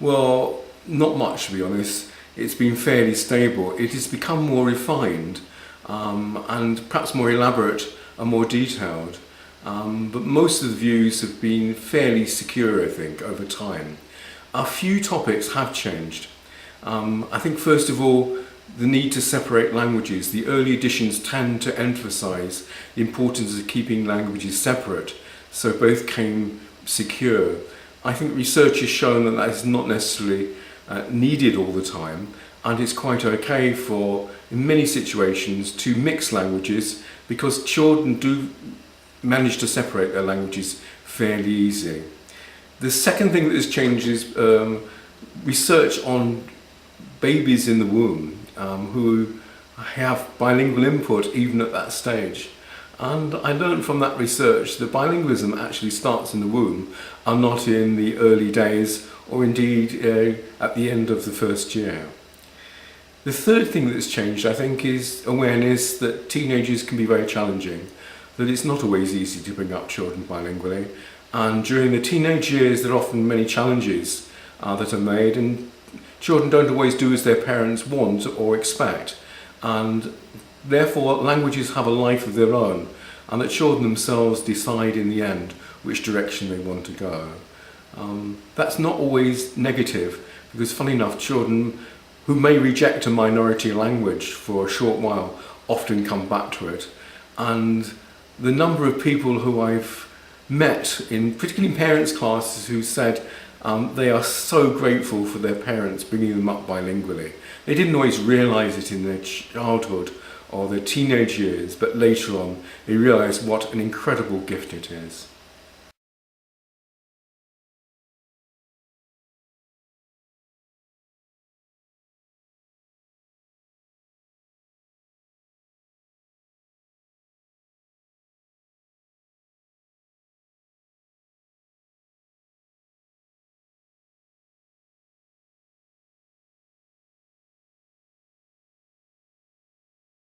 Well, not much to be honest. It's been fairly stable. It has become more refined and perhaps more elaborate and more detailed. But most of the views have been fairly secure, I think, over time. A few topics have changed. I think first of all, the need to separate languages. The early editions tend to emphasise the importance of keeping languages separate, so both came secure. I think research has shown that that is not necessarily needed all the time, and it's quite okay for, in many situations, to mix languages because children do manage to separate their languages fairly easy. The second thing that has changed is research on babies in the womb who have bilingual input even at that stage. And I learned from that research that bilingualism actually starts in the womb and not in the early days or indeed at the end of the first year. The third thing that's changed, I think, is awareness that teenagers can be very challenging, that it's not always easy to bring up children bilingually, and during the teenage years there are often many challenges that are made, and children don't always do as their parents want or expect, and therefore languages have a life of their own, and that children themselves decide in the end which direction they want to go. That's not always negative, because funny enough, children who may reject a minority language for a short while often come back to it. And the number of people who I've met, particularly in parents' classes, who said they are so grateful for their parents bringing them up bilingually. They didn't always realise it in their childhood or their teenage years, but later on they realised what an incredible gift it is.